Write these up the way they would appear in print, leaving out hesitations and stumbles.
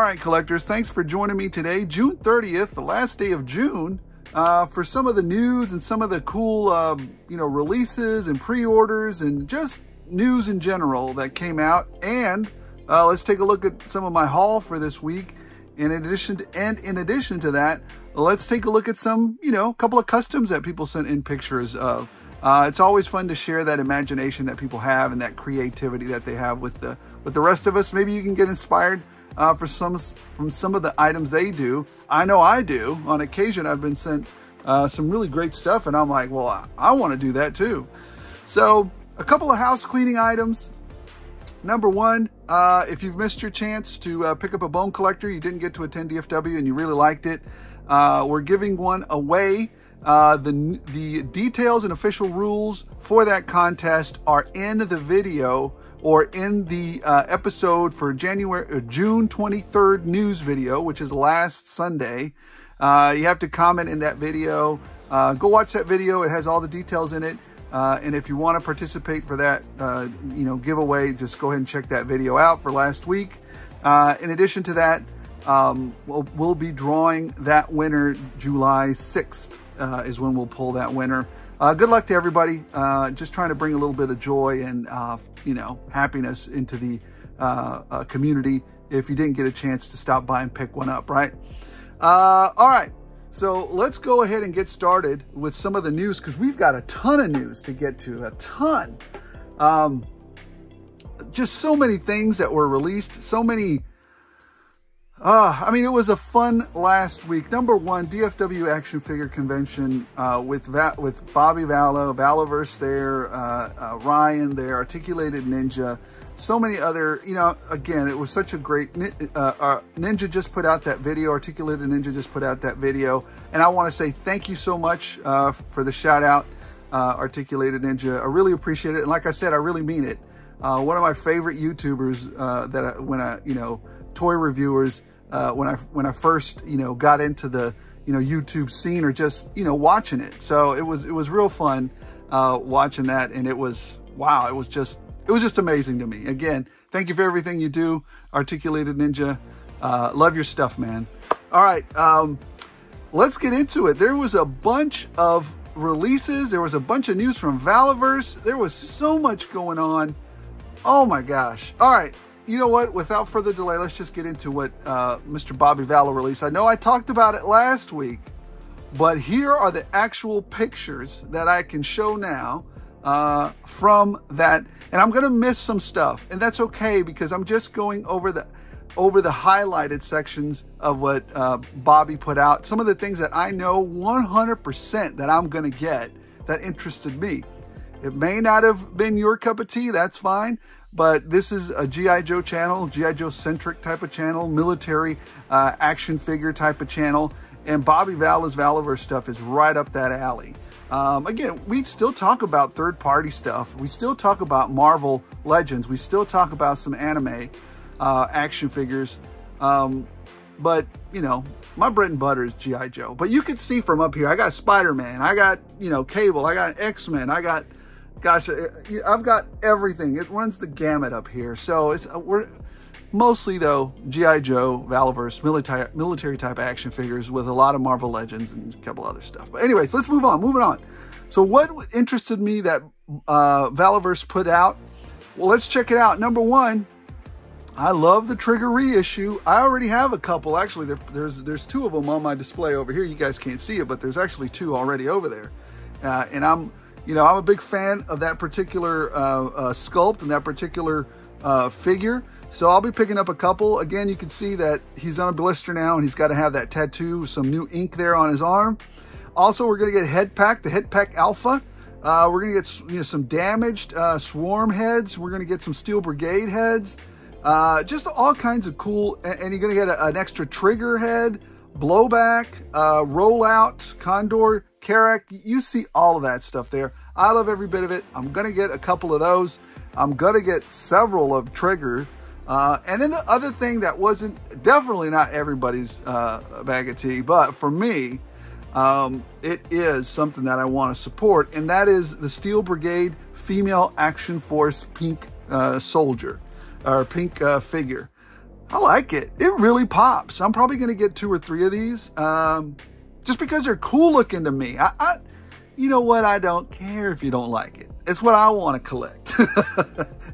right, collectors, thanks for joining me today, June 30th, the last day of June, for some of the news and some of the cool, releases and pre-orders and just news in general that came out. And let's take a look at some of my haul for this week. In addition to that, let's take a look at some, couple of customs that people sent in pictures of. It's always fun to share that imagination that people have and that creativity that they have with the rest of us. Maybe you can get inspired from some of the items they do. I know I do. On occasion, I've been sent some really great stuff, and I'm like, well, I want to do that too. So a couple of house cleaning items. Number one, if you've missed your chance to pick up a bone collector, you didn't get to attend DFW and you really liked it, we're giving one away. The details and official rules for that contest are in the video or in the episode for June 23rd news video, which is last Sunday. You have to comment in that video. Go watch that video. It has all the details in it. And if you want to participate for that, giveaway, just go ahead and check that video out for last week. In addition to that, we'll be drawing that winner July 6th is when we'll pull that winner. Good luck to everybody. Just trying to bring a little bit of joy and, happiness into the community if you didn't get a chance to stop by and pick one up, right? All right. So let's go ahead and get started with some of the news, because we've got a ton of news to get to, a ton. Just so many things that were released, so many. It was a fun last week. Number one, DFW Action Figure Convention with Bobby Valor, Valaverse there, Ryan there, Articulated Ninja, so many other, again, it was such a great, Ninja just put out that video, Articulated Ninja just put out that video, and I want to say thank you so much for the shout out, Articulated Ninja. I really appreciate it, and like I said, I really mean it. One of my favorite YouTubers toy reviewers, when I first, got into the, YouTube scene, or just, watching it. So it was real fun, watching that. And it was, wow, it was just amazing to me. Again, thank you for everything you do, Articulated Ninja. Love your stuff, man. All right. Let's get into it. There was a bunch of releases. There was a bunch of news from Valaverse. There was so much going on. Oh my gosh. All right. You know what? Without further delay, let's just get into what Mr. Bobby Valor released. I know I talked about it last week, but here are the actual pictures that I can show now from that. And I'm going to miss some stuff, and that's okay, because I'm just going over the highlighted sections of what Bobby put out. Some of the things that I know 100% that I'm going to get that interested me. It may not have been your cup of tea. That's fine. But this is a G.I. Joe channel, G.I. Joe centric type of channel, military action figure type of channel. And Bobby Valor's Valaverse stuff is right up that alley. Again, we still talk about third-party stuff. We still talk about Marvel Legends. We still talk about some anime action figures. But, my bread and butter is G.I. Joe. But you can see from up here, I got Spider-Man. I got, Cable. I got X-Men. I got... Gosh, I've got everything. It runs the gamut up here. So we're mostly, though, G.I. Joe, Valaverse, military type action figures with a lot of Marvel Legends and a couple other stuff. But anyways, let's move on. Moving on. So what interested me that Valaverse put out? Well, let's check it out. Number one, I love the Trigger reissue. I already have a couple. Actually, there's two of them on my display over here. You guys can't see it, but there's actually two already over there. And I'm a big fan of that particular sculpt and that particular figure. So I'll be picking up a couple. Again, you can see that he's on a blister now, and he's got to have that tattoo, some new ink there on his arm. Also, we're going to get Head Pack, the Head Pack Alpha. We're going to get some damaged Swarm heads. We're going to get some Steel Brigade heads. Just all kinds of cool. And you're going to get an extra Trigger head, Blowback, Rollout, Condor, Karak. You see all of that stuff there. I love every bit of it. I'm going to get a couple of those. I'm going to get several of Trigger. And then the other thing that wasn't, definitely not everybody's bag of tea, but for me, it is something that I want to support, and that is the Steel Brigade Female Action Force Pink Soldier, or Pink figure. I like it. It really pops. I'm probably going to get 2 or 3 of these just because they're cool looking to me. You know what? I don't care if you don't like it. It's what I want to collect.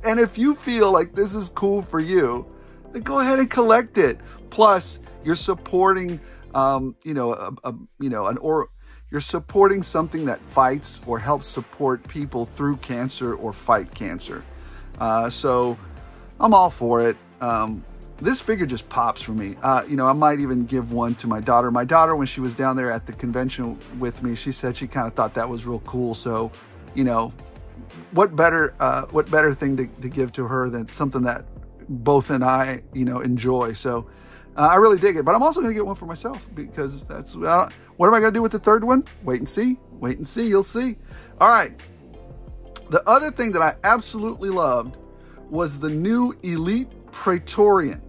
And if you feel like this is cool for you, then go ahead and collect it. Plus, you're supporting, you're supporting something that fights or helps support people through cancer or fight cancer. So I'm all for it. This figure just pops for me. I might even give one to my daughter. My daughter, when she was down there at the convention with me, she said she kind of thought that was real cool. So, what better thing to give to her than something that both and I, enjoy. So I really dig it. But I'm also going to get one for myself because that's, what am I going to do with the third one? Wait and see. Wait and see. You'll see. All right. The other thing that I absolutely loved was the new Elite Petoran.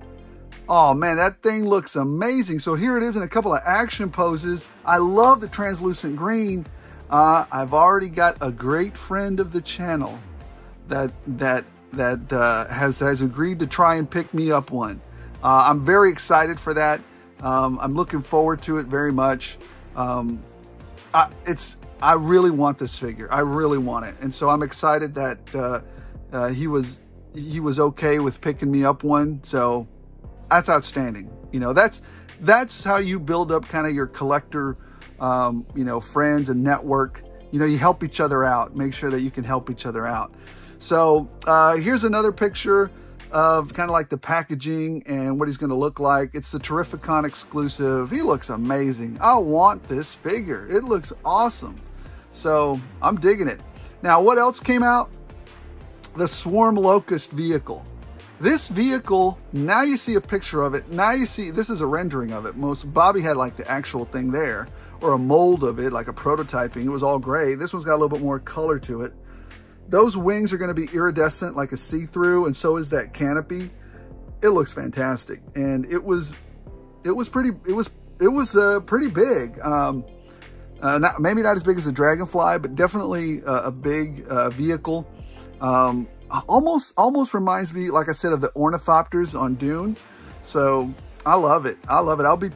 Oh man, that thing looks amazing. So here it is in a couple of action poses. I love the translucent green. I've already got a great friend of the channel that has agreed to try and pick me up one. I'm very excited for that. I'm looking forward to it very much. I really want this figure. I really want it, and so I'm excited that he was okay with picking me up one. So that's outstanding. That's how you build up kind of your collector, friends and network. You help each other out. Make sure that you can help each other out. So here's another picture of kind of like the packaging and what he's going to look like. It's the Terrificon exclusive. He looks amazing. I want this figure. It looks awesome. So I'm digging it. Now, what else came out? The Swarm Locust vehicle. This vehicle, now you see a picture of it. Now you see, this is a rendering of it. Bobby had like the actual thing there, or a mold of it, like a prototyping. It was all gray. This one's got a little bit more color to it. Those wings are going to be iridescent, like a see-through, and so is that canopy. It looks fantastic, and it was pretty big. Maybe not as big as a Dragonfly, but definitely a big vehicle. Almost reminds me, like I said, of the Ornithopters on Dune. So I love it. I love it.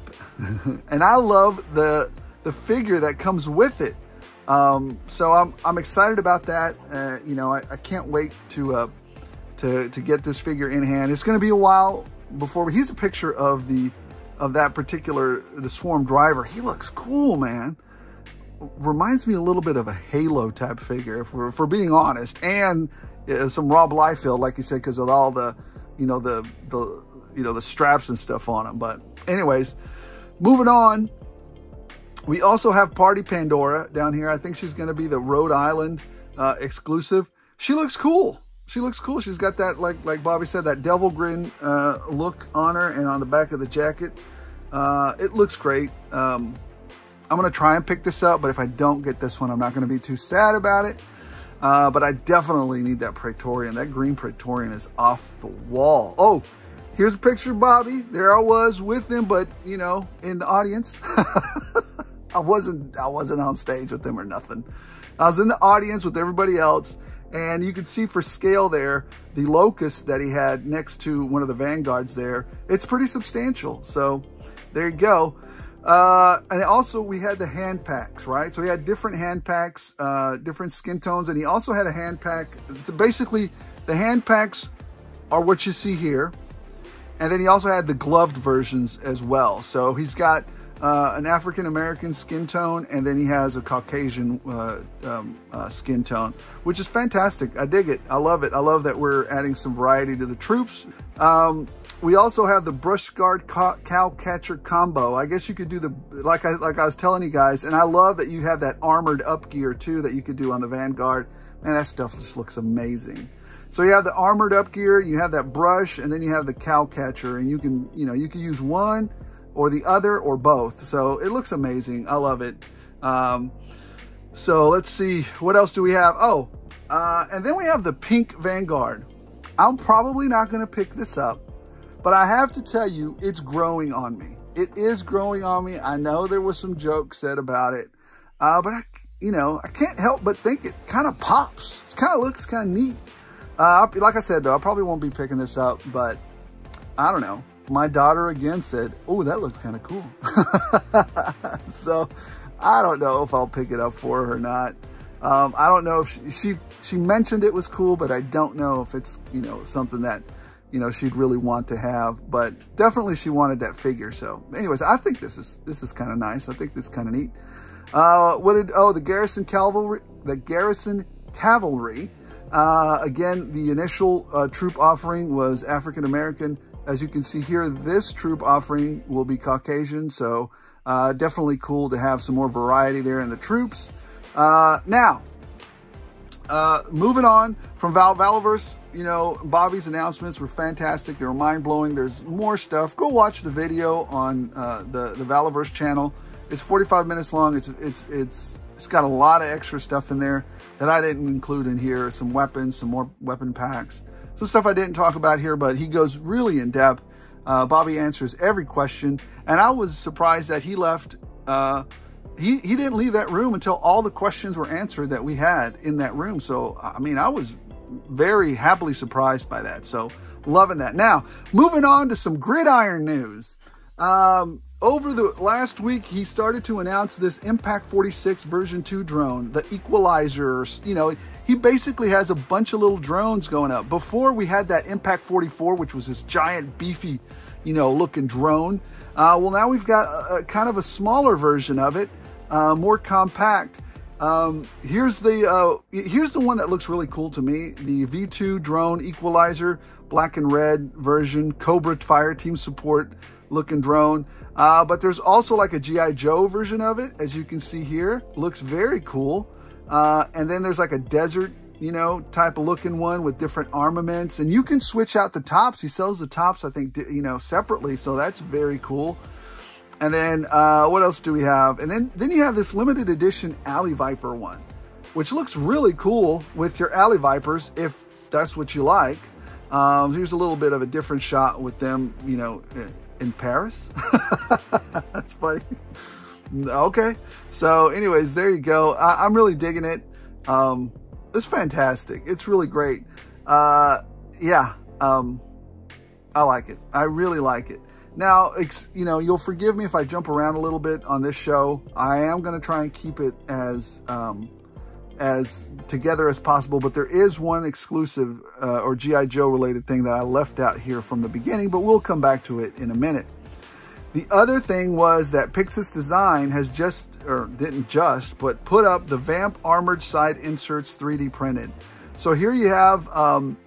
And I love the figure that comes with it. So I'm excited about that. I can't wait to get this figure in hand. It's going to be a while before. Here's a picture of that particular, the Swarm driver. He looks cool, man. Reminds me a little bit of a Halo type figure, if we're being honest, and some Rob Liefeld, like you said, because of all the straps and stuff on him. But anyways, moving on. We also have Party Pandora down here. I think she's going to be the Rhode Island exclusive. She looks cool. She looks cool. She's got that, like Bobby said, that devil grin look on her and on the back of the jacket. It looks great. I'm going to try and pick this up, but if I don't get this one, I'm not going to be too sad about it. But I definitely need that Praetorian. That green Praetorian is off the wall. Oh, here's a picture of Bobby. There I was with him, but, in the audience. I wasn't on stage with him or nothing. I was in the audience with everybody else, and you can see for scale there, the Locust that he had next to one of the Vanguards there. It's pretty substantial. So there you go. And also we had the hand packs, right? So he had different hand packs, different skin tones, and he also had a hand pack. Basically, the hand packs are what you see here. And then he also had the gloved versions as well. So he's got an African-American skin tone, and then he has a Caucasian skin tone, which is fantastic. I dig it. I love it. I love that we're adding some variety to the troops. We also have the Brush Guard Cow Catcher combo. I guess you could do like I was telling you guys, and I love that you have that armored up gear too that you could do on the Vanguard. Man, that stuff just looks amazing. So you have the armored up gear, you have that brush, and then you have the cow catcher, and you can use one or the other or both. So it looks amazing. I love it. So let's see, what else do we have? Oh, and then we have the pink Vanguard. I'm probably not going to pick this up, but I have to tell you, it's growing on me. It is growing on me. I know there was some jokes said about it, but I can't help but think it kind of pops. It kind of looks kind of neat. Like I said, though, I probably won't be picking this up, but I don't know. my daughter again said, oh, that looks kind of cool. So I don't know if I'll pick it up for her or not. I don't know if she mentioned it was cool, but I don't know if it's, you know, something that, you know, she'd really want to have, but definitely she wanted that figure. So anyways, I think this is kind of nice. I think this is kind of neat. The Garrison Cavalry, again, the initial troop offering was African-American. As you can see here, this troop offering will be Caucasian. So definitely cool to have some more variety there in the troops. Now, moving on from Valaverse, you know, Bobby's announcements were fantastic. They were mind-blowing. There's more stuff. Go watch the video on the Valaverse channel. It's 45 minutes long. It's got a lot of extra stuff in there that I didn't include in here. Some weapons, some more weapon packs, some stuff I didn't talk about here, but he goes really in depth. Bobby answers every question, and I was surprised that he left. He didn't leave that room until all the questions were answered that we had in that room. So, I mean, I was very happily surprised by that. So, loving that. Now, moving on to some GridIron news. Over the last week, he started to announce this Impact 46 version 2 drone, the Equalizer. You know, he basically has a bunch of little drones going up. Before, we had that Impact 44, which was this giant, beefy, you know, looking drone. Well, now we've got kind of a smaller version of it, more compact. Here's the one that looks really cool to me, the V2 drone Equalizer, black and red version, Cobra Fire Team support looking drone. But there's also like a G.I. Joe version of it, as you can see here. Looks very cool. And then there's like a desert, you know, type of looking one with different armaments. And you can switch out the tops. He sells the tops, I think, you know, separately. So that's very cool. And then what else do we have? And then you have this limited edition Alley Viper one, which looks really cool with your Alley Vipers, if that's what you like. Here's a little bit of a different shot with them, you know, in Paris. That's funny. Okay. So anyways, there you go. I'm really digging it. It's fantastic. It's really great. Yeah. I like it. I really like it. Now, you know, you'll forgive me if I jump around a little bit on this show. I am going to try and keep it as together as possible, but there is one exclusive or G.I. Joe related thing that I left out here from the beginning, but we'll come back to it in a minute. The other thing was that Pixis Design has but put up the Vamp Armored Side Inserts 3D printed. So here you have,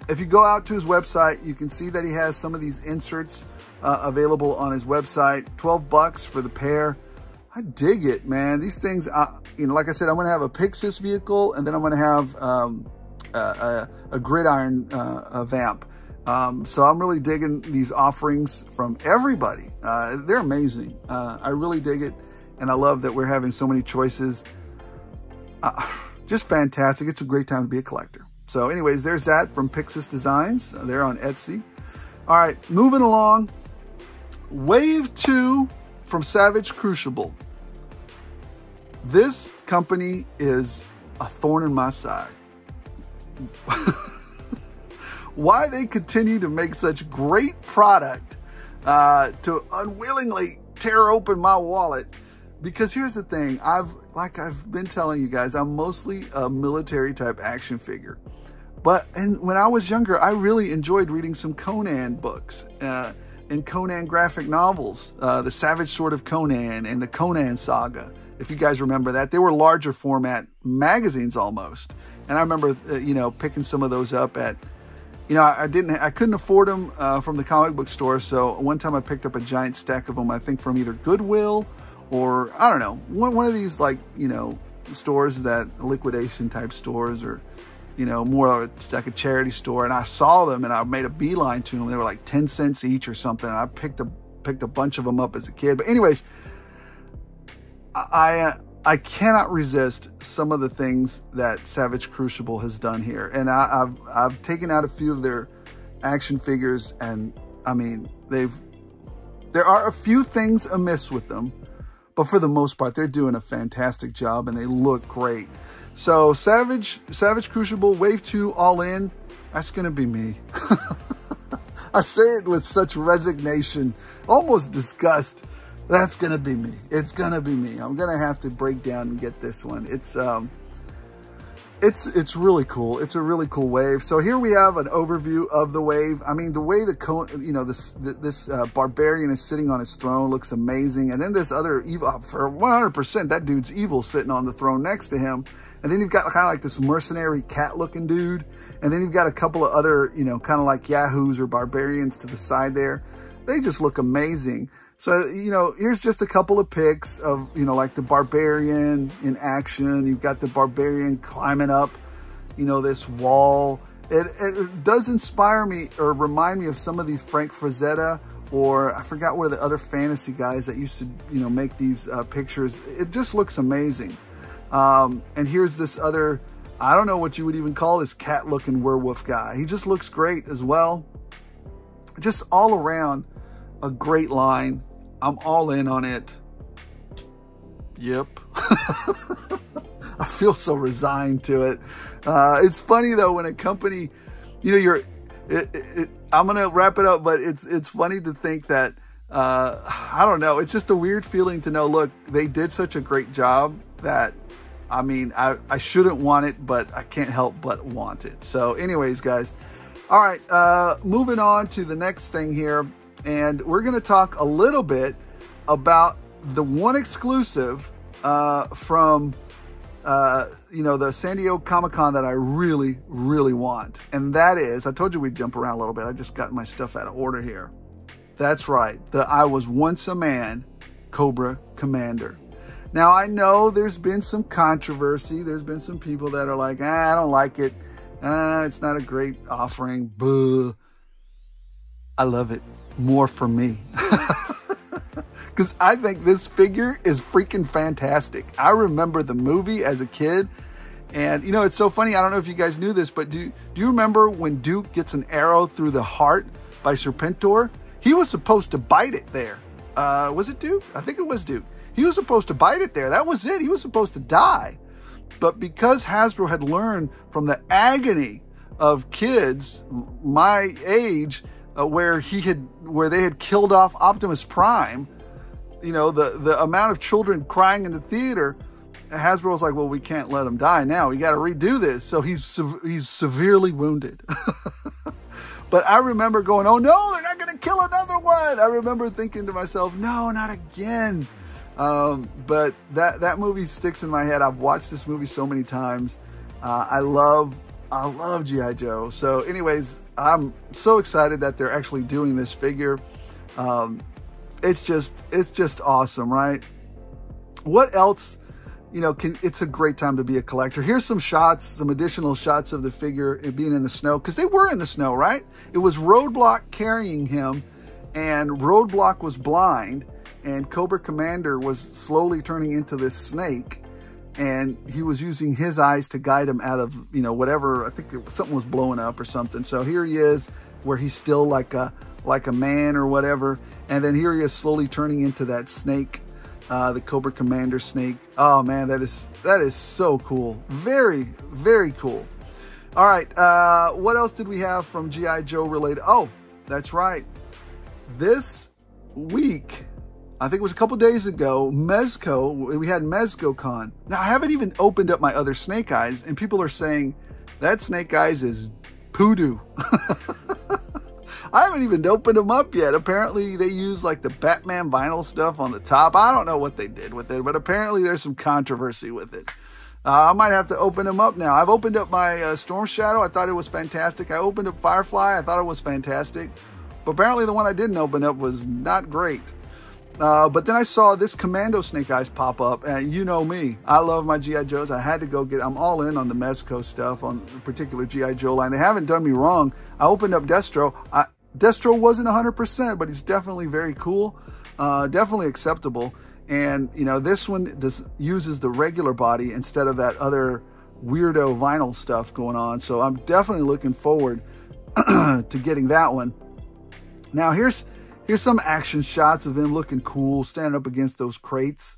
if you go out to his website, you can see that he has some of these inserts available on his website. $12 for the pair. I dig it, man. These things, you know, like I said, I'm going to have a Pixis vehicle, and then I'm going to have a GridIron Vamp. So I'm really digging these offerings from everybody. They're amazing. I really dig it, and I love that we're having so many choices. Just fantastic. It's a great time to be a collector. So anyways, there's that from Pixis Designs. They're on Etsy. All right, moving along. Wave 2 from Savage Crucible. This company is a thorn in my side. Why they continue to make such great product to unwillingly tear open my wallet? Because here's the thing, like I've been telling you guys, I'm mostly a military type action figure. But when I was younger, I really enjoyed reading some Conan books and Conan graphic novels, the Savage Sword of Conan and the Conan Saga. If you guys remember that, they were larger format magazines almost. And I remember, you know, picking some of those up at, you know, I couldn't afford them from the comic book store. So one time I picked up a giant stack of them, I think from either Goodwill or, I don't know, one of these, like, you know, stores, that liquidation type stores, or, you know, more of like a charity store. And I saw them and I made a beeline to them. They were like 10 cents each or something. And I picked a bunch of them up as a kid. But anyways, I cannot resist some of the things that Savage Crucible has done here. And I've taken out a few of their action figures, and I mean, there are a few things amiss with them, but for the most part, they're doing a fantastic job and they look great. So Savage Crucible Wave 2 all in, that's gonna be me. I say it with such resignation, almost disgust. That's going to be me. It's going to be me. I'm going to have to break down and get this one. It's really cool. It's a really cool wave. So here we have an overview of the wave. I mean, the way this barbarian is sitting on his throne looks amazing. And then this other evil, for 100%, that dude's evil sitting on the throne next to him. And then you've got kind of like this mercenary cat-looking dude. And then you've got a couple of other, kind of like yahoos or barbarians to the side there. They just look amazing. So, here's just a couple of pics of, like the barbarian in action. You've got the barbarian climbing up, this wall. It does inspire me or remind me of some of these Frank Frazetta, or I forgot what are the other fantasy guys that used to, make these pictures. It just looks amazing. And here's this other, I don't know what you would even call this cat-looking werewolf guy. He just looks great as well. Just all around a great line. I'm all in on it. Yep. I feel so resigned to it. It's funny though, when a company, I'm going to wrap it up, but it's funny to think that, I don't know. It's just a weird feeling to know, look, they did such a great job that, I mean, I shouldn't want it, but I can't help but want it. So anyways, guys, all right, moving on to the next thing here. And we're going to talk a little bit about the one exclusive from, the San Diego Comic-Con that I really, really want. And that is, I told you we'd jump around a little bit. I just got my stuff out of order here. That's right. The I Was Once a Man Cobra Commander. Now, I know there's been some controversy. There's been some people that are like, I don't like it. It's not a great offering. Boo. I love it. More for me. Because I think this figure is freaking fantastic. I remember the movie as a kid. And, it's so funny. I don't know if you guys knew this, but do you remember when Duke gets an arrow through the heart by Serpentor? He was supposed to bite it there. Was it Duke? I think it was Duke. He was supposed to bite it there. That was it. He was supposed to die. But because Hasbro had learned from the agony of kids my age, where they had killed off Optimus Prime, the amount of children crying in the theater, Hasbro was like, well, we can't let him die now. We got to redo this. So he's severely wounded. But I remember going, oh no, they're not going to kill another one. I remember thinking to myself, no, not again. But that movie sticks in my head. I've watched this movie so many times. I love G.I. Joe. So anyways, I'm so excited that they're actually doing this figure. It's just awesome, right? What else, it's a great time to be a collector. Here's some shots, some additional shots of the figure being in the snow, because they were in the snow, right? It was Roadblock carrying him, and Roadblock was blind, and Cobra Commander was slowly turning into this snake, and he was using his eyes to guide him out of, whatever. I think something was blowing up or something. So here he is, where he's still like a man or whatever. And then here he is slowly turning into that snake, the Cobra Commander snake. Oh man, that is so cool. Very, very cool. All right. What else did we have from G.I. Joe related? Oh, that's right. This week, I think it was a couple days ago, Mezco, we had MezcoCon. Now, I haven't even opened up my other Snake Eyes, and people are saying that Snake Eyes is poodoo. I haven't even opened them up yet. Apparently, they use like the Batman vinyl stuff on the top. I don't know what they did with it, but apparently there's some controversy with it. I might have to open them up now. I've opened up my Storm Shadow. I thought it was fantastic. I opened up Firefly. I thought it was fantastic. But apparently the one I didn't open up was not great. But then I saw this Commando Snake Eyes pop up, and you know me, I love my G.I. Joes. I had to go I'm all in on the Mezco stuff, on the particular G.I. Joe line. They haven't done me wrong. I opened up Destro. Destro wasn't 100%, but he's definitely very cool, definitely acceptable. And, this one uses the regular body instead of that other weirdo vinyl stuff going on. So I'm definitely looking forward to getting that one. Now, here's some action shots of him looking cool, standing up against those crates.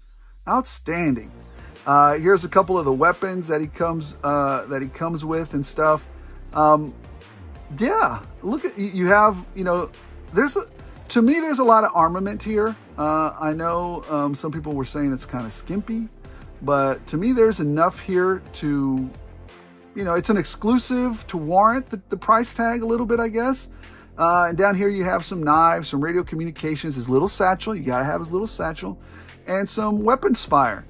Outstanding. Here's a couple of the weapons that he comes with and stuff. yeah, look at, you have, you know, to me, there's a lot of armament here. I know some people were saying it's kind of skimpy, but to me, there's enough here to, you know, it's an exclusive to warrant the price tag a little bit, I guess. And down here you have some knives, some radio communications, his little satchel. You got to have his little satchel, and some weapons fire.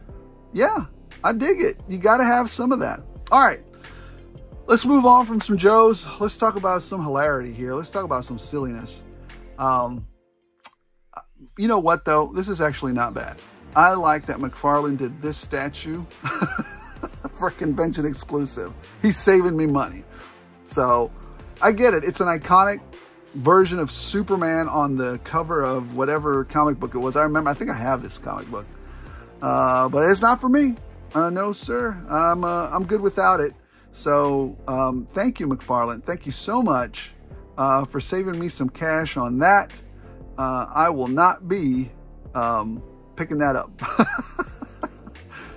Yeah, I dig it. You got to have some of that. All right, let's move on from some Joes. Let's talk about some hilarity here. Let's talk about some silliness. You know what, though? This is actually not bad. I like that McFarlane did this statue for a convention exclusive. He's saving me money. So I get it. It's an iconic version of Superman on the cover of whatever comic book it was. I remember, I think I have this comic book, but it's not for me. No, sir. I'm good without it. So thank you, McFarland. Thank you so much for saving me some cash on that. I will not be picking that up.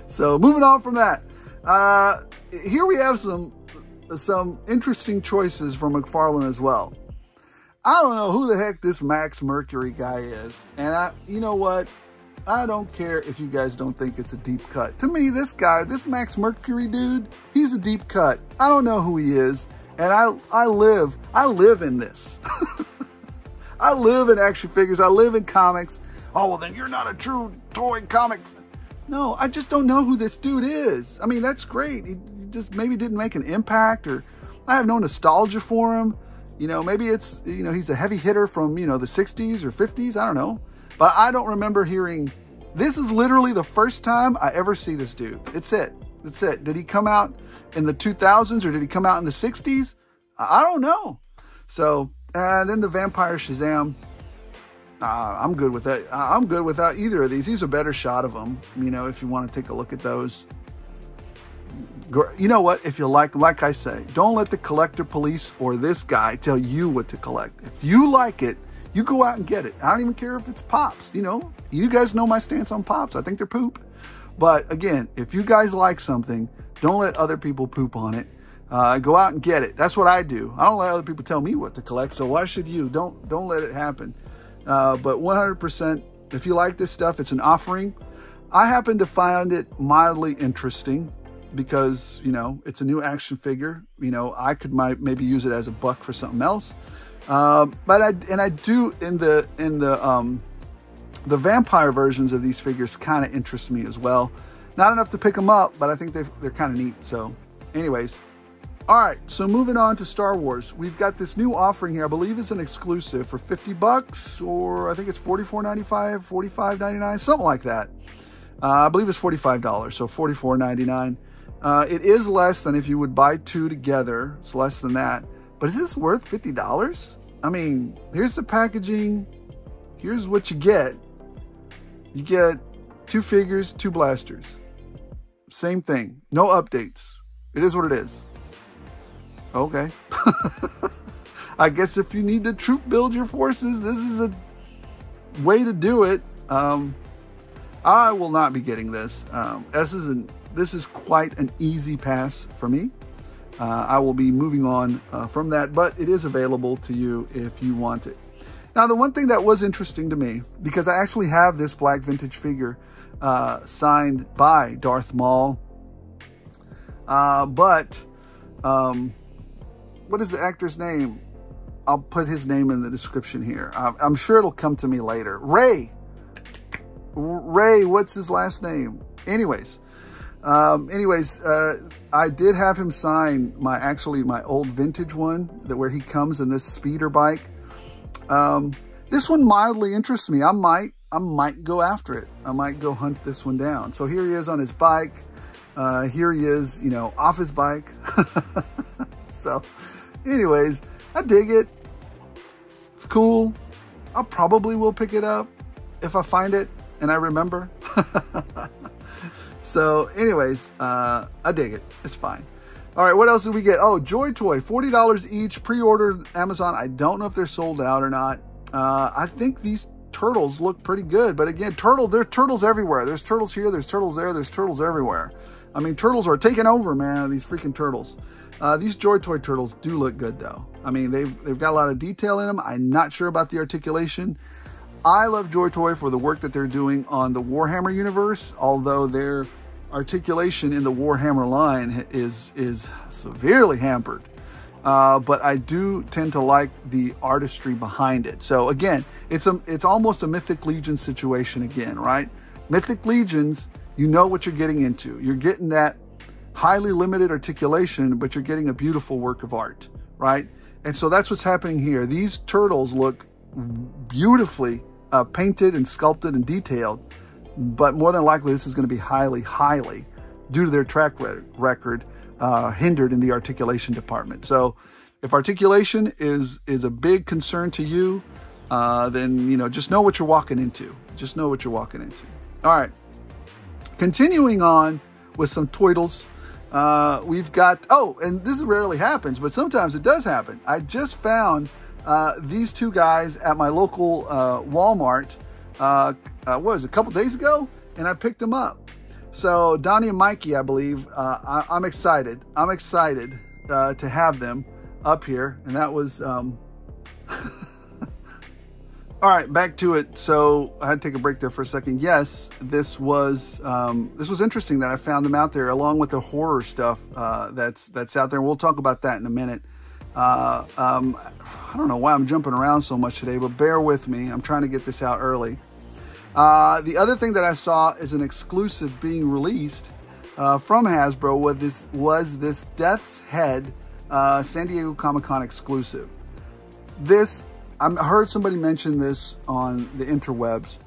So moving on from that, here we have some interesting choices from McFarlane as well. I don't know who the heck this Max Mercury guy is, and you know what? I don't care if you guys don't think it's a deep cut. To me, this guy, this Max Mercury dude, he's a deep cut. I don't know who he is, and I live in this. I live in action figures. I live in comics. Oh, well, then you're not a true toy comic. No, I just don't know who this dude is. I mean, that's great. He just maybe didn't make an impact, or I have no nostalgia for him. You know, maybe it's, you know, he's a heavy hitter from, you know, the 60s or 50s. I don't know. But I don't remember hearing, this is literally the first time I ever see this dude. It's it. That's it. Did he come out in the 2000s or did he come out in the 60s? I don't know. So, then the Vampire Shazam. I'm good with that. I'm good without either of these. These are a better shot of them, you know, if you want to take a look at those. You know what? If you like I say, don't let the collector police or this guy tell you what to collect. If you like it, you go out and get it. I don't even care if it's Pops. You know, you guys know my stance on Pops. I think they're poop. But again, if you guys like something, don't let other people poop on it. Go out and get it. That's what I do. I don't let other people tell me what to collect. So why should you? Don't let it happen. But 100%, if you like this stuff, it's an offering. I happen to find it mildly interesting because, you know, it's a new action figure. You know, I could maybe use it as a buck for something else. But I do in the vampire versions of these figures kind of interest me as well. Not enough to pick them up, but I think they're kind of neat. So anyways, all right, so moving on to Star Wars. We've got this new offering here. I believe it's an exclusive for 50 bucks, or I think it's $44.95, $45.99, something like that. I believe it's $45, so $44.99. It is less than if you would buy two together. It's less than that. But is this worth $50? I mean, here's the packaging. Here's what you get. You get 2 figures, 2 blasters. Same thing. No updates. It is what it is. Okay. I guess if you need to troop build your forces, this is a way to do it. I will not be getting this. This is quite an easy pass for me. I will be moving on from that, but it is available to you if you want it. Now, the one thing that was interesting to me, because I actually have this black vintage figure signed by Darth Maul, what is the actor's name? I'll put his name in the description here. I'm sure it'll come to me later. Ray, what's his last name? Anyways, I did have him sign my old vintage one where he comes in this speeder bike. This one mildly interests me. I might go after it. I might go hunt this one down. So here he is on his bike. Here he is, you know, off his bike. So anyways, I dig it. It's cool. I probably will pick it up if I find it and I remember. So anyways, I dig it. It's fine. All right, what else did we get? Oh, Joytoy, $40 each, pre-ordered Amazon. I don't know if they're sold out or not. I think these turtles look pretty good, but again, there's turtles everywhere. There's turtles here, there's turtles there, there's turtles everywhere. I mean, turtles are taking over, man, these freaking turtles. These Joytoy turtles do look good though. I mean, they've got a lot of detail in them. I'm not sure about the articulation. I love Joytoy for the work that they're doing on the Warhammer universe, although their articulation in the Warhammer line is severely hampered. But I do tend to like the artistry behind it. So again, it's almost a Mythic Legion situation again, right? Mythic Legions, you know what you're getting into. You're getting that highly limited articulation, but you're getting a beautiful work of art, right? And so that's what's happening here. These turtles look beautifully painted and sculpted and detailed, but more than likely this is going to be highly, due to their track record, hindered in the articulation department. So if articulation is a big concern to you, then, you know, just know what you're walking into. Just know what you're walking into. All right. Continuing on with some toidles. We've got, oh, and this rarely happens, but sometimes it does happen. I just found these two guys at my local Walmart, what was it, a couple days ago? And I picked them up. So Donnie and Mikey, I believe, I'm excited. I'm excited to have them up here. And that was, all right, back to it. So I had to take a break there for a second. Yes, this was interesting that I found them out there along with the horror stuff that's out there. And we'll talk about that in a minute. I don't know why I'm jumping around so much today, but bear with me. I'm trying to get this out early. The other thing that I saw is an exclusive being released from Hasbro was this Death's Head San Diego Comic-Con exclusive. I heard somebody mention this on the interwebs.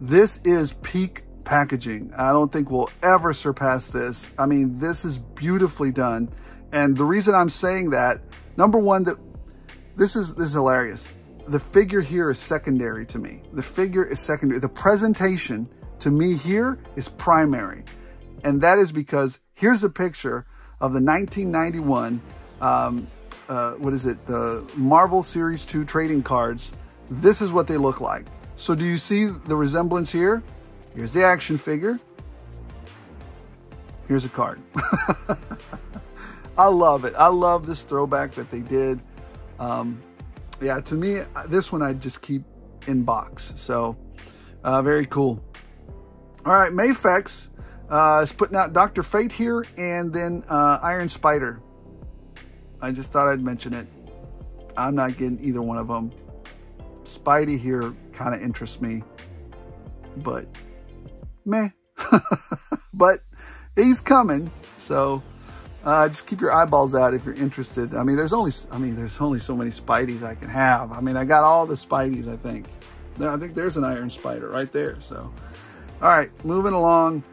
This is peak packaging. I don't think we'll ever surpass this. I mean, this is beautifully done. And the reason I'm saying that, number one, that this is hilarious. The figure here is secondary to me. The figure is secondary. The presentation to me here is primary. And that is because here's a picture of the 1991, what is it? The Marvel Series 2 trading cards. This is what they look like. So do you see the resemblance here? Here's the action figure. Here's a card. I love it. I love this throwback that they did. Yeah, to me, this one I just keep in box. So very cool. All right, Mayfex is putting out Dr. Fate here, and then Iron Spider. I just thought I'd mention it. I'm not getting either one of them. Spidey here kind of interests me, but meh. But he's coming, so just keep your eyeballs out if you're interested. I mean, there's only so many Spideys I can have. I mean, I got all the Spideys, I think. I think there's an Iron Spider right there. So, all right, moving along.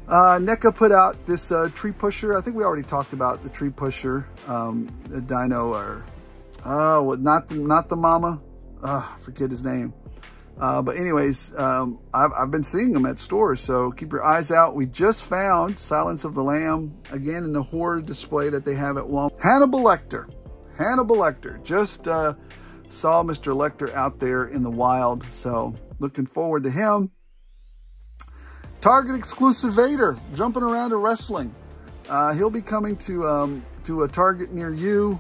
NECA put out this tree pusher. I think we already talked about the tree pusher, the dino, or not the mama. Forget his name. But anyways, I've been seeing them at stores, so keep your eyes out. We just found Silence of the Lamb again in the horror display that they have at Walmart. Hannibal Lecter. Just saw Mr. Lecter out there in the wild, so looking forward to him. Target exclusive Vader jumping around and wrestling. He'll be coming to a Target near you.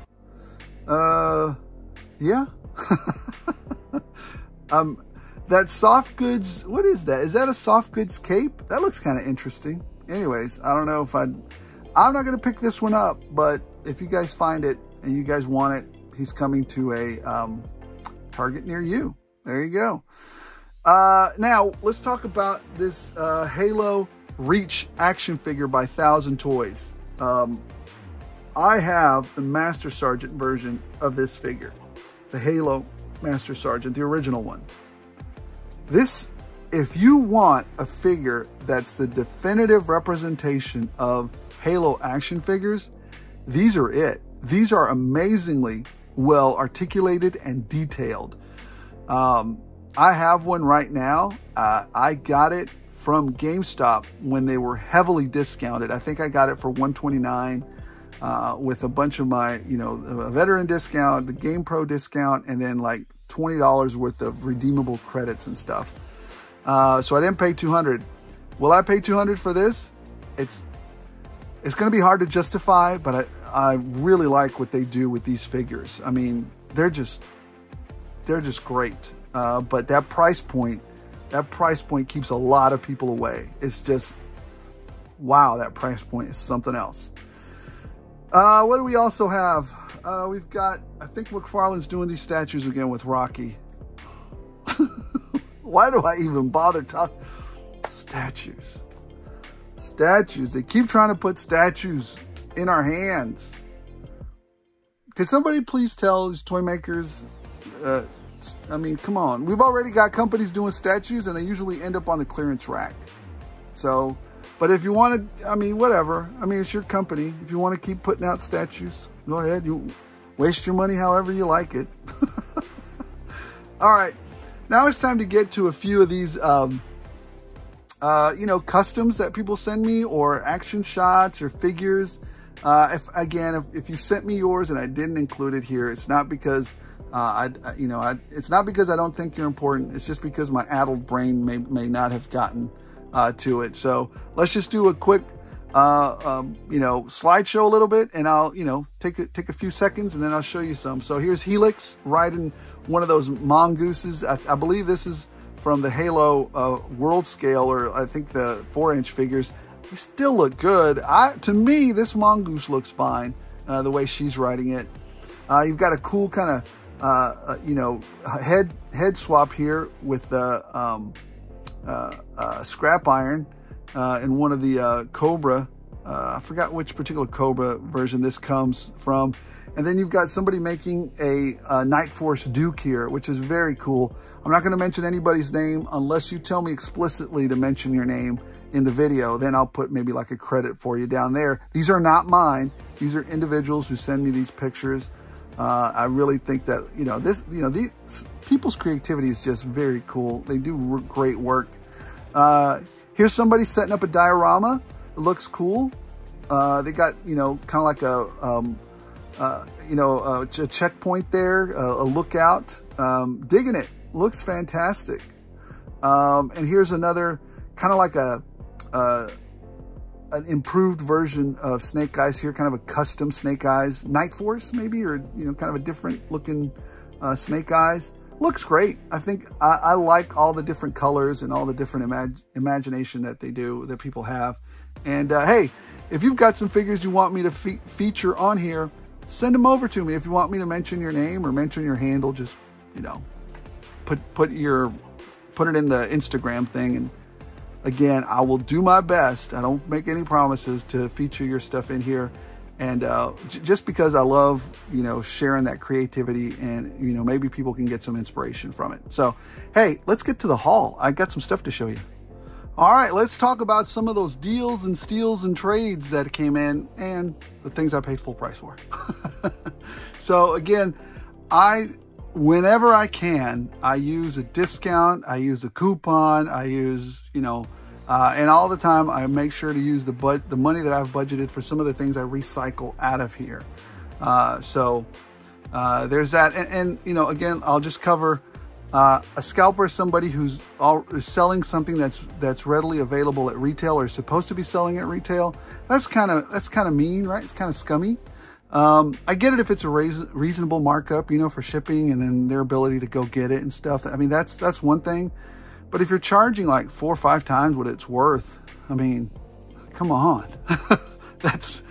Yeah. That soft goods, what is that? Is that a soft goods cape? That looks kind of interesting. Anyways, I don't know if I'm not going to pick this one up, but if you guys find it and you guys want it, he's coming to a Target near you. There you go. Now, let's talk about this Halo Reach action figure by 1000 Toys. I have the Master Sergeant version of this figure. The Halo Master Sergeant, the original one. This, if you want a figure that's the definitive representation of Halo action figures, these are it. These are amazingly well articulated and detailed. I have one right now. I got it from GameStop when they were heavily discounted. I think I got it for $129 with a bunch of my, a veteran discount, the Game Pro discount, and then like $20 worth of redeemable credits and stuff. So I didn't pay $200. Will I pay $200 for this? It's It's going to be hard to justify, but I really like what they do with these figures. I mean, they're just great. But that price point keeps a lot of people away. It's just, wow, that price point is something else. What do we also have? We've got, I think McFarlane's doing these statues again with Rocky. Why do I even bother talking? Statues. Statues. They keep trying to put statues in our hands. Can somebody please tell these toy makers, I mean, come on. We've already got companies doing statues and they usually end up on the clearance rack. So, but if you want to, I mean, whatever. I mean, it's your company. If you want to keep putting out statues, go ahead. You waste your money however you like it. All right. Now it's time to get to a few of these, you know, customs that people send me, or action shots or figures. If you sent me yours and I didn't include it here, it's not because it's not because I don't think you're important. It's just because my addled brain may not have gotten to it. So let's just do a quick, you know, slideshow a little bit, and I'll, you know, take a few seconds and then I'll show you some. So here's Helix riding one of those mongooses. I believe this is from the Halo world scale, or I think the 4-inch figures. They still look good. To me, this mongoose looks fine, the way she's riding it. You've got a cool kind of, you know, head swap here with the scrap iron in one of the Cobra. I forgot which particular Cobra version this comes from. And then you've got somebody making a Night Force Duke here, which is very cool. I'm not going to mention anybody's name unless you tell me explicitly to mention your name in the video. Then I'll put maybe like a credit for you down there. These are not mine. These are individuals who send me these pictures. I really think that, you know, these people's creativity is just very cool. They do great work. Here's somebody setting up a diorama. It looks cool. They got, you know, kind of like a, you know, a checkpoint there, a lookout. Digging it. Looks fantastic. And here's another kind of like an improved version of Snake Eyes here, kind of a custom Snake Eyes Night Force maybe, or, you know, kind of a different looking Snake Eyes. Looks great. I think I like all the different colors and all the different imagination that they do, that people have. And hey, if you've got some figures you want me to feature on here, send them over to me. If you want me to mention your name or mention your handle, just, you know, put it in the Instagram thing, and again, I will do my best. I don't make any promises to feature your stuff in here. And just because I love, you know, sharing that creativity, and, you know, maybe people can get some inspiration from it. So, hey, let's get to the haul. I got some stuff to show you. All right, let's talk about some of those deals and steals and trades that came in, and the things I paid full price for. So again, whenever I can, I use a discount, I use a coupon, I use, you know, and all the time I make sure to use the money that I've budgeted for some of the things I recycle out of here. So there's that. And you know, again, I'll just cover a scalper is somebody who's selling something that's readily available at retail, or is supposed to be selling at retail. That's kind of mean, right? It's kind of scummy. I get it if it's a reasonable markup, you know, for shipping, and then their ability to go get it and stuff. I mean, that's one thing. But if you're charging like 4 or 5 times what it's worth, I mean, come on. that's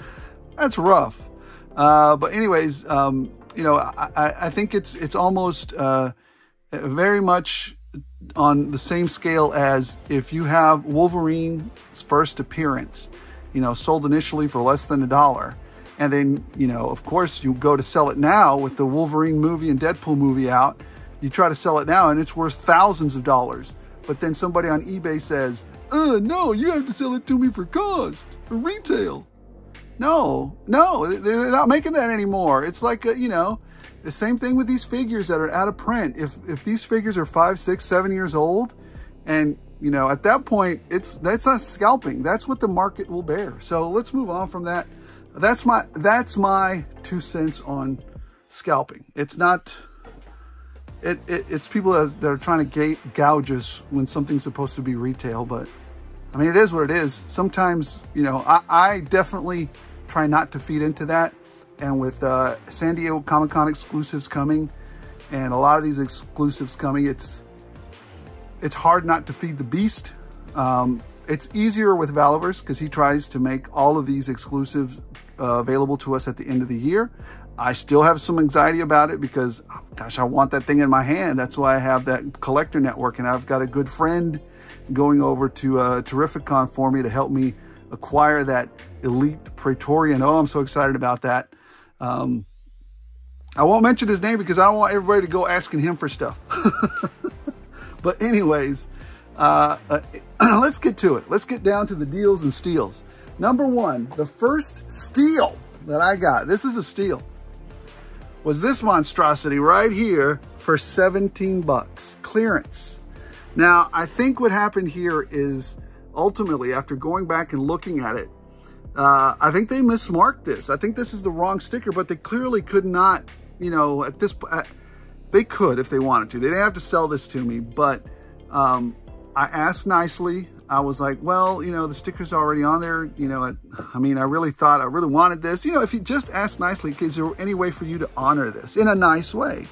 rough. But anyways, you know, I think it's almost very much on the same scale as if you have Wolverine's first appearance, you know, sold initially for less than $1. And then, you know, of course, you go to sell it now with the Wolverine movie and Deadpool movie out. You try to sell it now and it's worth thousands of dollars. But then somebody on eBay says, no, you have to sell it to me for cost, for retail. No, they're not making that anymore. It's like, you know, the same thing with these figures that are out of print. If these figures are 5, 6, 7 years old, and, you know, at that point, that's not scalping. That's what the market will bear. So let's move on from that. That's my 2 cents on scalping. It's not, it's people that are trying to gouge us when something's supposed to be retail, but I mean, it is what it is. Sometimes, you know, I definitely try not to feed into that. And with San Diego Comic-Con exclusives coming, and a lot of these exclusives coming, it's hard not to feed the beast. It's easier with Valaverse because he tries to make all of these exclusives available to us at the end of the year. I still have some anxiety about it because, oh, gosh, I want that thing in my hand. That's why I have that collector network, and I've got a good friend going over to Terrificon for me to help me acquire that elite Petoran. Oh, I'm so excited about that. I won't mention his name because I don't want everybody to go asking him for stuff. But anyways, let's get to it. Let's get down to the deals and steals. Number one, the first steal that I got, this is a steal, was this monstrosity right here for 17 bucks, clearance. Now, I think what happened here is ultimately, after going back and looking at it, I think they mismarked this. I think this is the wrong sticker, but they clearly could not, you know, at this point, they could if they wanted to. They didn't have to sell this to me, but I asked nicely. I was like, well, you know, the sticker's already on there. You know, I mean, I really wanted this. You know, if you just ask nicely, is there any way for you to honor this in a nice way?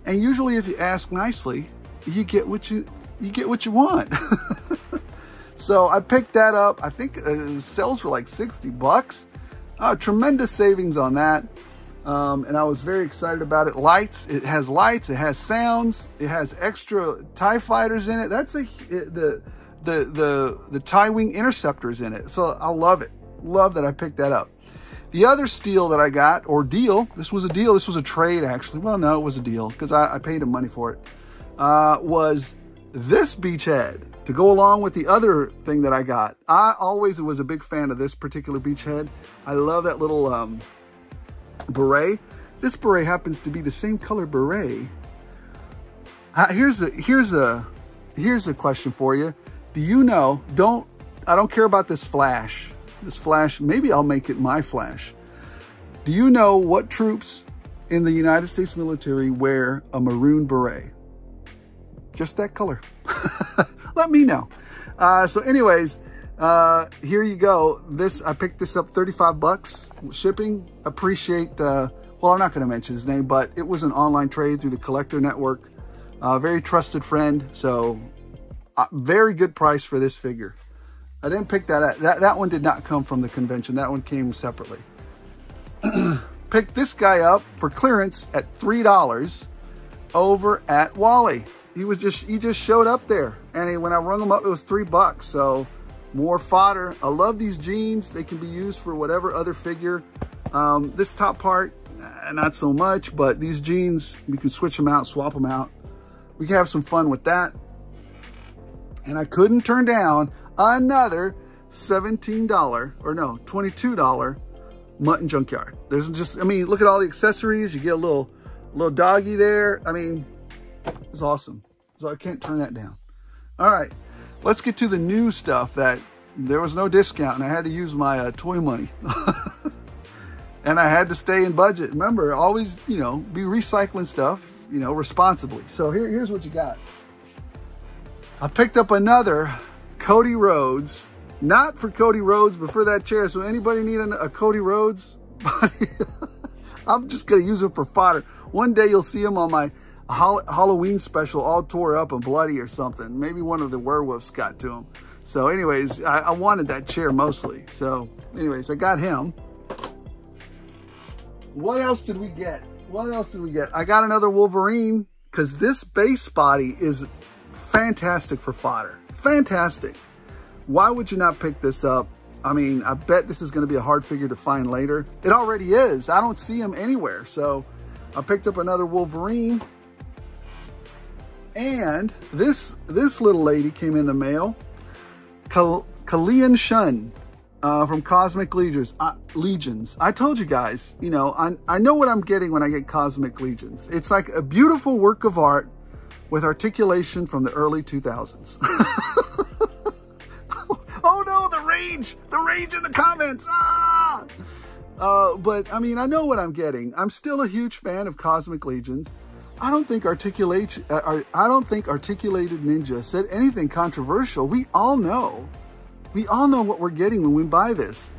And usually if you ask nicely, you get what you want. So I picked that up. I think it sells for like 60 bucks. Tremendous savings on that. And I was very excited about it. Lights, it has sounds, it has extra TIE fighters in it. That's the TIE wing interceptors in it. So I love it. Love that I picked that up. The other steal that I got, or deal, this was a deal, this was a trade actually. Well, no, it was a deal because I paid him money for it. Was this beachhead to go along with the other thing that I got. I always was a big fan of this particular beachhead. I love that little beret. This beret happens to be the same color beret. Here's a question for you. Do you know, I don't care about this flash. This flash, maybe I'll make it my flash. Do you know what troops in the United States military wear a maroon beret? Just that color. Let me know. So anyways, here you go. I picked this up 35 bucks shipping. Appreciate, well, I'm not going to mention his name, but it was an online trade through the collector network. Very trusted friend. So very good price for this figure. I didn't pick that up. That one did not come from the convention. That one came separately. Picked this guy up for clearance at $3 over at Wally. He just showed up there, and when I rung him up, it was $3. So more fodder. I love these jeans. They can be used for whatever other figure. This top part, not so much, but these jeans, you can switch them out, swap them out. We can have some fun with that. And I couldn't turn down another $22 Mutton Junkyard. There's just, I mean, look at all the accessories. You get a little doggy there. I mean, it's awesome. So I can't turn that down. All right, let's get to the new stuff that there was no discount and I had to use my toy money. And I had to stay in budget. Remember, always, you know, be recycling stuff, you know, responsibly. So here's what you got. I picked up another Cody Rhodes, not for Cody Rhodes, but for that chair. So anybody need a Cody Rhodes? I'm just gonna use them for fodder. One day you'll see them on my Halloween special, all tore up and bloody or something. Maybe one of the werewolves got to him. So anyways, I wanted that chair mostly. So anyways, I got him. What else did we get? I got another Wolverine, because this base body is fantastic for fodder. Fantastic. Why would you not pick this up? I mean, I bet this is going to be a hard figure to find later. It already is. I don't see him anywhere. So I picked up another Wolverine. And this little lady came in the mail. Kalian Shun from Cosmic Legions. I told you guys, you know, I know what I'm getting when I get Cosmic Legions. It's like a beautiful work of art with articulation from the early 2000s. Oh no, the rage in the comments. But I mean, I know what I'm getting. I'm still a huge fan of Cosmic Legions. I don't think Articulated Ninja said anything controversial. We all know We all know what we're getting when we buy this.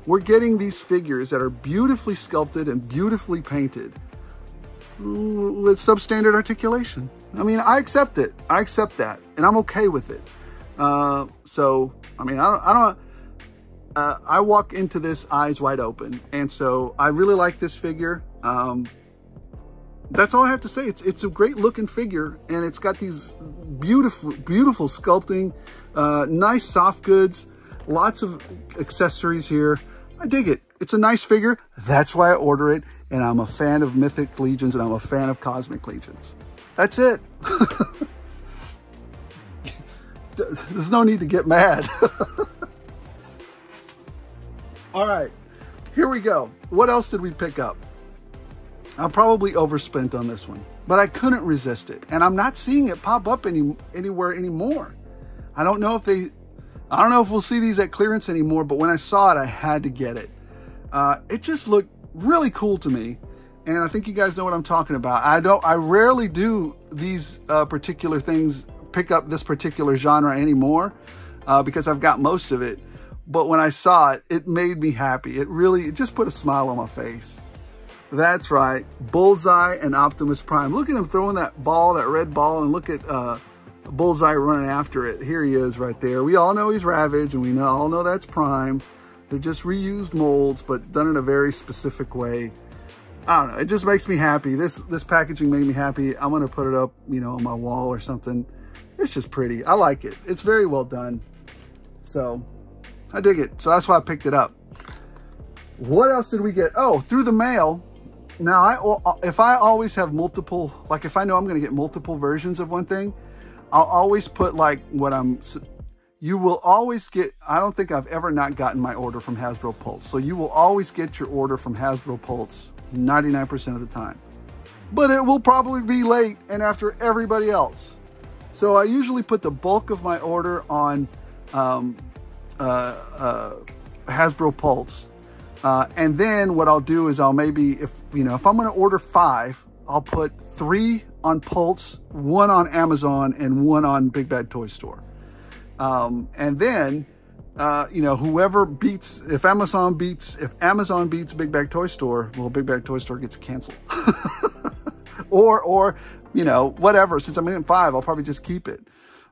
We're getting these figures that are beautifully sculpted and beautifully painted with substandard articulation. I mean, I accept it. I accept that, and I'm okay with it. So, I mean, I walk into this eyes wide open, and so I really like this figure. That's all I have to say. It's a great looking figure, and it's got these beautiful sculpting, nice soft goods, lots of accessories here. I dig it. It's a nice figure. That's why I order it, and I'm a fan of Mythic Legions, and I'm a fan of Cosmic Legions. That's it. There's no need to get mad. All right, here we go. What else did we pick up? I probably overspent on this one, but I couldn't resist it. And I'm not seeing it pop up anywhere anymore. I don't know if we'll see these at clearance anymore, but when I saw it, I had to get it. It just looked really cool to me. And I think you guys know what I'm talking about. I rarely do these particular things, pick up this particular genre anymore, because I've got most of it. But when I saw it, it made me happy. It just put a smile on my face. That's right, Bullseye and Optimus Prime. Look at him throwing that ball, that red ball, and look at Bullseye running after it. Here he is right there. We all know he's Ravage, and we all know that's Prime. They're just reused molds, but done in a very specific way. I don't know, it just makes me happy. This packaging made me happy. I'm gonna put it up, you know, on my wall or something. It's just pretty. I like it. It's very well done. So I dig it. So that's why I picked it up. What else did we get? Oh, through the mail. Now, if I always have multiple, like if I know I'm going to get multiple versions of one thing, I'll always put like you will always get, I don't think I've ever not gotten my order from Hasbro Pulse. So you will always get your order from Hasbro Pulse 99% of the time. But it will probably be late and after everybody else. So I usually put the bulk of my order on Hasbro Pulse. And then what I'll do is I'll maybe, if I'm going to order 5, I'll put 3 on Pulse, 1 on Amazon, and 1 on Big Bad Toy Store. And then, whoever beats, if Amazon beats Big Bag Toy Store, well, Big Bag Toy Store gets canceled. or, whatever. Since I'm in 5, I'll probably just keep it.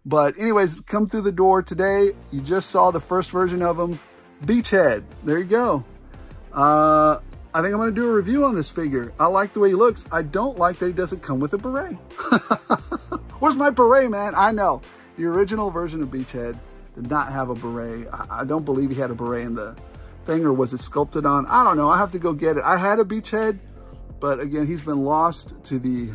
But anyways, come through the door today. You just saw the first version of them. Beachhead. There you go. I think I'm going to do a review on this figure. I like the way he looks. I don't like that he doesn't come with a beret. Where's my beret, man? I know. The original version of Beachhead did not have a beret. I don't believe he had a beret in the thing, or was it sculpted on? I don't know. I have to go get it. I had a Beachhead, but again, he's been lost to the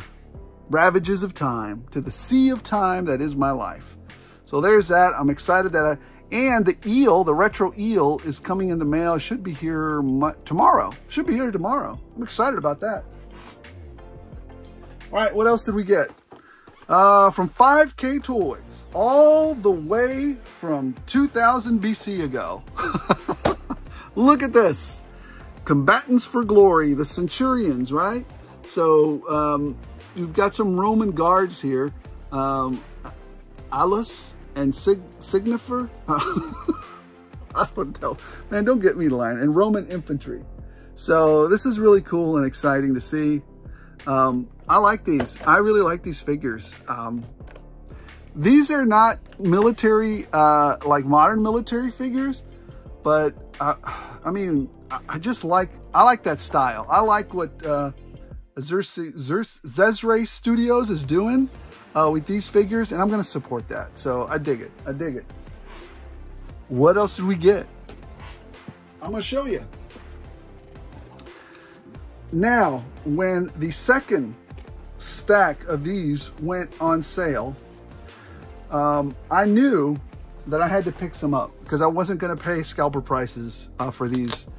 ravages of time, to the sea of time that is my life. So there's that. I'm excited that and the eel, the retro eel, is coming in the mail. It should be here tomorrow. Should be here tomorrow. I'm excited about that. All right, what else did we get? From 5K Toys, all the way from 2000 BC ago. Look at this. Combatants for Glory, the Centurions, right? So you've got some Roman guards here. Alus and Signifer. I don't tell. Man, don't get me to line. And Roman infantry. So this is really cool and exciting to see. I like these. I really like these figures. These are not military, like modern military figures, but I mean, I like that style. I like what Zezre Studios is doing with these figures, and I'm going to support that. So I dig it. I dig it. What else did we get? I'm going to show you. Now, when the second stack of these went on sale, I knew that I had to pick some up because I wasn't going to pay scalper prices for these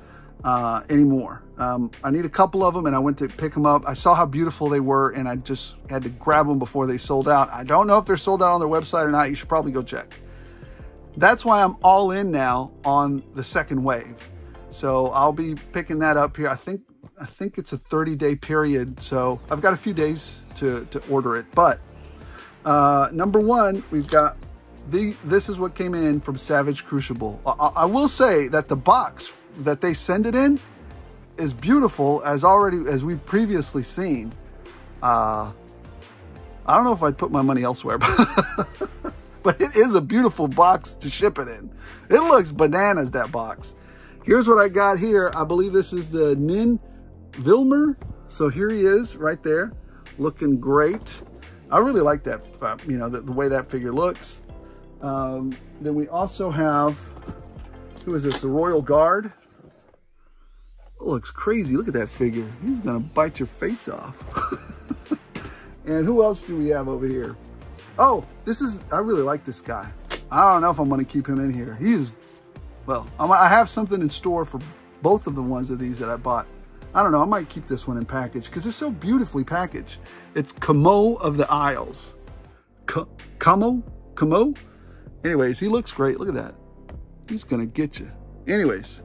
anymore. I need a couple of them, and I went to pick them up. I saw how beautiful they were, and I just had to grab them before they sold out. I don't know if they're sold out on their website or not. You should probably go check. That's why I'm all in now on the second wave. So I'll be picking that up here. I think it's a 30-day period, so I've got a few days to order it. But number one, we've got this is what came in from Savage Crucible. I will say that the box that they send it in is beautiful, as we've previously seen. I don't know if I'd put my money elsewhere, but it is a beautiful box to ship it in. It looks bananas, that box. Here's what I got here. I believe this is the Nin Vilmer. So here he is right there, looking great. I really like that, you know, the way that figure looks. Then we also have, who is this? The Royal Guard. It looks crazy. Look at that figure. He's gonna bite your face off. And who else do we have over here? Oh, I really like this guy. I don't know if I'm gonna keep him in here. Well, I have something in store for both of the ones of these that I bought. I don't know, I might keep this one in package because they're so beautifully packaged. It's Camo of the Isles. Camo? Anyways, he looks great. Look at that. He's gonna get you. Anyways.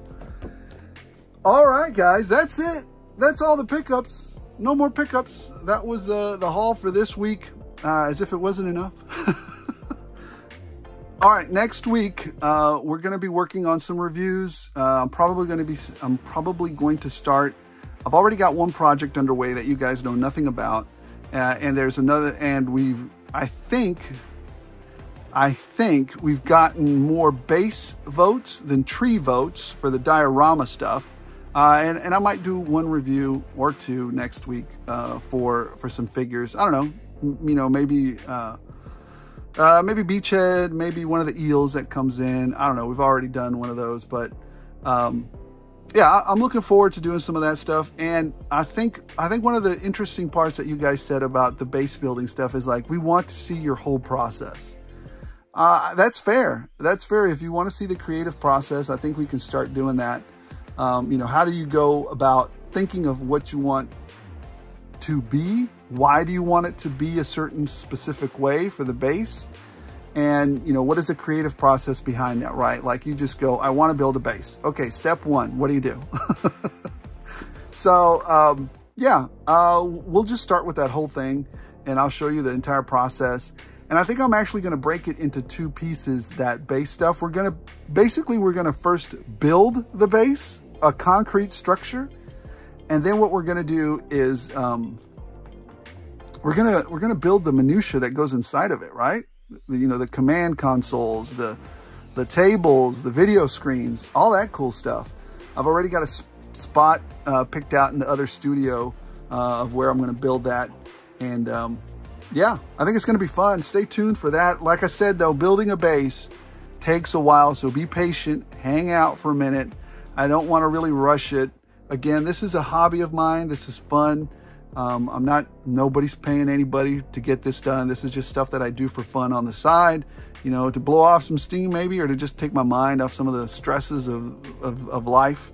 All right, guys, that's it. That's all the pickups. No more pickups. That was the haul for this week, as if it wasn't enough. All right, next week, we're gonna be working on some reviews. I'm probably going to start. I've already got one project underway that you guys know nothing about. And there's another, and I think we've gotten more base votes than tree votes for the diorama stuff. And I might do one review or two next week for some figures. I don't know, you know, maybe Beachhead, maybe one of the eels that comes in. I don't know. We've already done one of those, but yeah, I'm looking forward to doing some of that stuff. And I think one of the interesting parts that you guys said about the base building stuff is like, we want to see your whole process. That's fair. That's fair. If you want to see the creative process, I think we can start doing that. You know, how do you go about thinking of what you want to be? Why do you want it to be a certain specific way for the base? And, you know, what is the creative process behind that, right? Like, you just go, I want to build a base. Okay, step one, what do you do? So, yeah, we'll just start with that whole thing, and I'll show you the entire process. And I think I'm actually going to break it into two pieces, that base stuff. We're going to first build the base, a concrete structure. And then what we're going to do is, we're going to build the minutia that goes inside of it, right? You know, the command consoles, the tables, the video screens, all that cool stuff. I've already got a spot picked out in the other studio of where I'm going to build that. And yeah, I think it's going to be fun. Stay tuned for that. Like I said, though, building a base takes a while, so be patient. Hang out for a minute. I don't want to really rush it. Again, this is a hobby of mine. This is fun. Nobody's paying anybody to get this done. This is just stuff that I do for fun on the side, you know, to blow off some steam maybe, or to just take my mind off some of the stresses of life.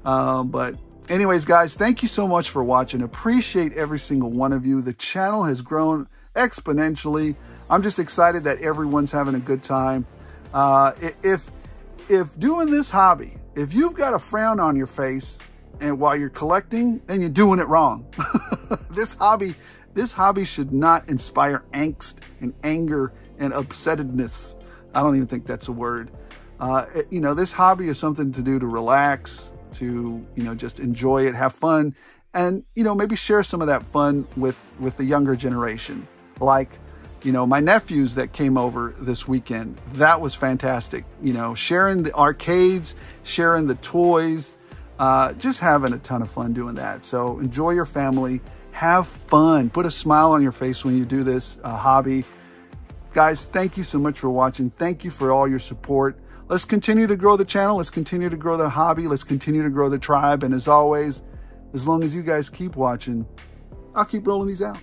But anyways, guys, thank you so much for watching. Appreciate every single one of you. The channel has grown exponentially. I'm just excited that everyone's having a good time. If doing this hobby, if you've got a frown on your face and while you're collecting, then you're doing it wrong. This hobby should not inspire angst and anger and upsettedness. I don't even think that's a word. You know, this hobby is something to do to relax, to, you know, just enjoy it, have fun, and, you know, maybe share some of that fun with the younger generation. Like, you know, my nephews that came over this weekend, that was fantastic. You know, sharing the arcades, sharing the toys, just having a ton of fun doing that. So enjoy your family, have fun, put a smile on your face when you do this hobby. Guys, thank you so much for watching. Thank you for all your support. Let's continue to grow the channel. Let's continue to grow the hobby. Let's continue to grow the tribe. And as always, as long as you guys keep watching, I'll keep rolling these out.